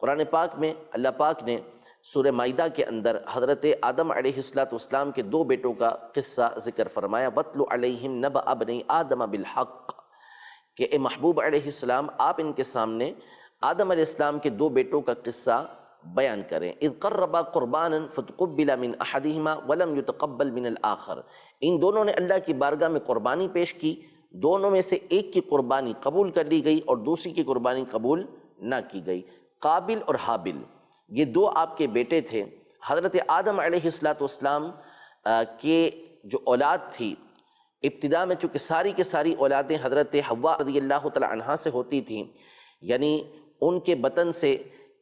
قرآن پاک میں اللہ پاک نے سورہ مائدہ کے اندر حضرت آدم علیہ السلام کے دو بیٹوں کا قصہ ذکر فرمایا، وَاتْلُ عَلَيْهِمْ نَبَأَ ابْنَيْ آدَمَ بِالْحَقِّ، کہ اے محبوب علیہ السلام آپ ان کے سامنے آدم علیہ السلام کے دو بیٹوں کا قصہ بیان کریں۔ اذ قربا قربانا فتقبل من احدہما ولم يتقبل من الآخر، ان دونوں نے اللہ کی بارگاہ میں قربانی پیش کی، دونوں میں سے ایک کی قربانی قبول کر لی گئی اور دوسری کی قربانی قبول نہ کی گئی۔ قابل اور حابل یہ دو آپ کے بیٹے تھے۔ حضرت آدم علیہ السلام کے جو اولاد تھی، ابتدا میں چونکہ ساری کے ساری اولادیں حضرت حوا رضی اللہ تعالی عنہا سے ہوتی تھیں، یعنی ان کے بطن سے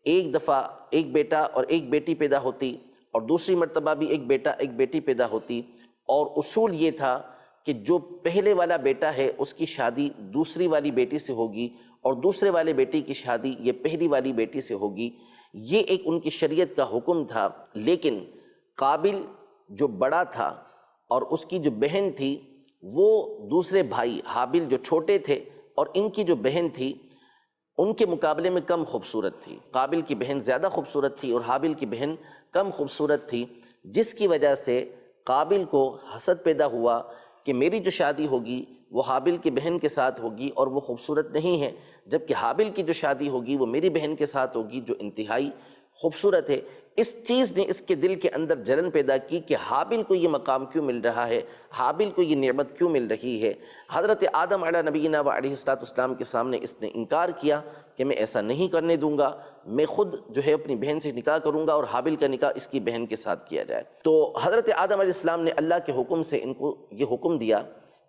ایک دفعہ ایک بیٹا اور ایک بیٹی پیدا ہوتی اور دوسری مرتبہ بھی ایک بیٹا ایک بیٹی پیدا ہوتی، اور اصول یہ تھا کہ جو پہلے والا بیٹا ہے اس کی شادی دوسری والی بیٹی سے ہوگی اور دوسرے والے بیٹی کی شادی یہ پہلی والی بیٹی سے ہوگی، یہ ایک ان کی شریعت کا حکم تھا۔ لیکن قابل جو بڑا تھا اور اس کی جو بہن تھی وہ دوسرے بھائی حابل جو چھوٹے تھے اور ان کی جو بہن تھی ان کے مقابلے میں کم خوبصورت تھی۔ قابل کی بہن زیادہ خوبصورت تھی اور حابل کی بہن کم خوبصورت تھی، جس کی وجہ سے قابل کو حسد پیدا ہوا کہ میری جو شادی ہوگی وہ حابل کی بہن کے ساتھ ہوگی اور وہ خوبصورت نہیں ہے، جبکہ حابل کی جو شادی ہوگی وہ میری بہن کے ساتھ ہوگی جو انتہائی خوبصورت ہے۔ اس چیز نے اس کے دل کے اندر جلن پیدا کی کہ حابل کو یہ مقام کیوں مل رہا ہے، حابل کو یہ نعمت کیوں مل رہی ہے۔ حضرت آدم علیہ نبینا و علیہ السلام کے سامنے اس نے انکار کیا کہ میں ایسا نہیں کرنے دوں گا، میں خود جو ہے اپنی بہن سے نکاح کروں گا اور حابل کا نکاح اس کی بہن کے ساتھ کیا جائے۔ تو حضرت آدم علیہ السلام نے اللہ کے حکم سے ان کو یہ حکم دیا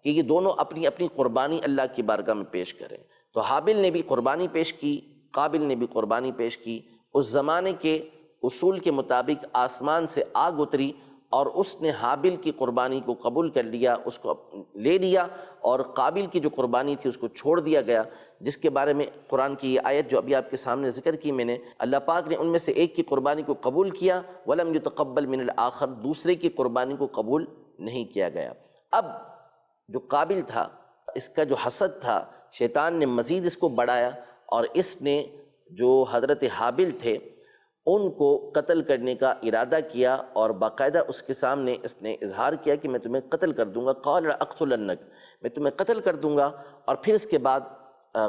کہ یہ دونوں اپنی اپنی قربانی اللہ کی بارگاہ میں پیش کریں۔ تو حابل نے بھی قربانی پیش کی، قابل نے بھی قربانی پیش کی۔ اس زمانے کے اصول کے مطابق آسمان سے آگ اتری اور اس نے حابل کی قربانی کو قبول کر لیا، اس کو لے لیا، اور قابل کی جو قربانی تھی اس کو چھوڑ دیا گیا، جس کے بارے میں قرآن کی یہ آیت جو ابھی آپ کے سامنے ذکر کی میں نے، اللہ پاک نے ان میں سے ایک کی قربانی کو قبول کیا، وَلَمْ يُتَقَبَّلْ مِنَ الْآخَرِ، دوسرے کی قربانی کو قبول نہیں کیا گیا۔ اب جو قابل تھا اس کا جو حسد تھا، شیطان نے مزید اس کو بڑھایا اور اس نے جو حضرت حابل تھے ان کو قتل کرنے کا ارادہ کیا، اور باقاعدہ اس کے سامنے اس نے اظہار کیا کہ میں تمہیں قتل کر دوں گا، قال لأقتلنک، میں تمہیں قتل کر دوں گا۔ اور پھر اس کے بعد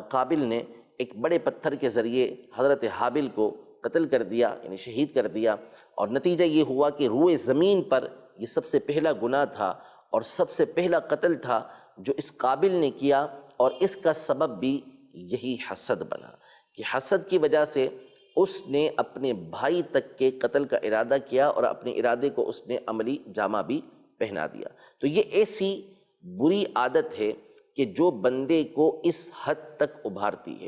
قابل نے ایک بڑے پتھر کے ذریعے حضرت حابل کو قتل کر دیا، یعنی شہید کر دیا، اور نتیجہ یہ ہوا کہ روئے زمین پر یہ سب سے پہلا گناہ تھا اور سب سے پہلا قتل تھا جو اس قابل نے کیا، اور اس کا سبب بھی یہی حسد بنا کہ حسد کی وجہ سے اس نے اپنے بھائی تک کے قتل کا ارادہ کیا اور اپنے ارادے کو اس نے عملی جامہ بھی پہنا دیا۔ تو یہ ایسی بری عادت ہے کہ جو بندے کو اس حد تک ابھارتی ہے۔